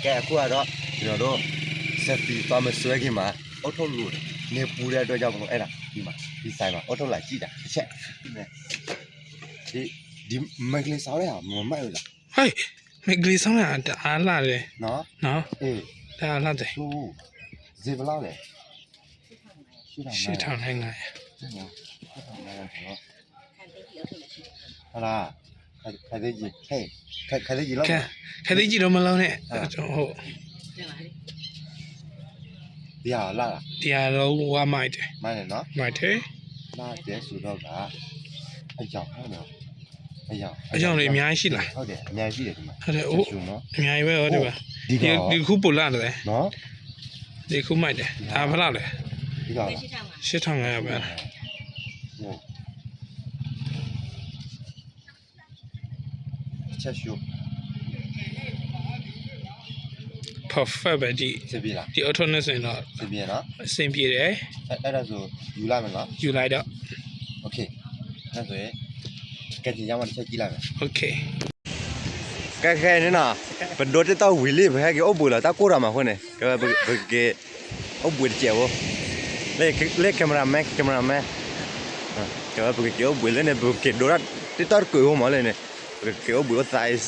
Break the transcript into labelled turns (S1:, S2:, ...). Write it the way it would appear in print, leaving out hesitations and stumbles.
S1: ကဲအခုကတော့ကျွန်တော်တို့ဆက်ပြီးသွားမဆွဲခင်မှာအော်ထုတ်လို့နေပူတဲ့အတွက်ကြောင့်မလို့အဲ့ဒါဒီမှာဒီဆိုင်မှာအော်ထုတ်လာကြည့်တာတစ်ချက်ဒီမက်ကလေးစားရအောင်မမိုက်ဘူးလား
S2: ဟေးမကလေးဆောင်ရတာအားလာတယ်
S1: နော်
S2: နော်
S1: အေး
S2: ဒါလာတယ်
S1: သူဇေဘလောက်လဲရှိတာ
S2: ရှေ့ထောင်နိုင်ငါ
S1: ဟလာခါသေးကြီးဟေးခါသေးကြီးလောက်
S2: ခဲသေးကြည့်တော့မလုံးနဲ့ဟုတ်
S1: ဒီဟာလာ
S2: တရားလုံးဝမိုက်တယ်
S1: မိုင်းနေနော်
S2: မိုက်တယ်
S1: လာတဲ့ဆိုတော့ကအကြောင်းဟုတ်နော်အကြောင်း
S2: အကြောင်းလေးအများကြီးရှိလား
S1: ဟုတ်တယ်အများကြီးရှိတယ်ဒီမှာ
S2: ဟုတ်တယ်အိုး
S1: ရှင်နော်
S2: အများကြီးပဲဟောဒီပါ
S1: ဒီက
S2: ဒီခုပူလာတယ်
S1: နော်
S2: ဒီခုမိုက်တယ်ဒါဘယ်လောက်လဲ
S1: ဒီက
S2: 8500ပဲ
S1: ချက်ရှု
S2: perfect ပဲဒီ
S1: စပြီလား
S2: ဒီ auto နဲ့ဆိုရင်တော့
S1: စပြီနော်
S2: အဆင်ပြေတယ်
S1: အဲ့ဒါဆိုယူလိုက်မယ်နော်
S2: ယူလိုက်တော့
S1: โอเคအဲ့ဆိုရင်ကဲဒီရမှာတစ်ချက်ကြည့်လိုက်မယ်
S2: okay
S1: ကဲနေနော်ဘယ်တော့တော့ဝီလေးပဲကအုပ်ပူလာတာကိုရမှာခွနဲ့ကဲဘယ်ကအုပ်ပူတဲ့ကျော်လေကင်မရာမန်ကဲဘယ်ကအုပ်ပူလေနဲ့ဘယ်ကဒေါ်တက်တော်ကိုမလဲနဲ့ဘယ်ကအုပ်ပူ size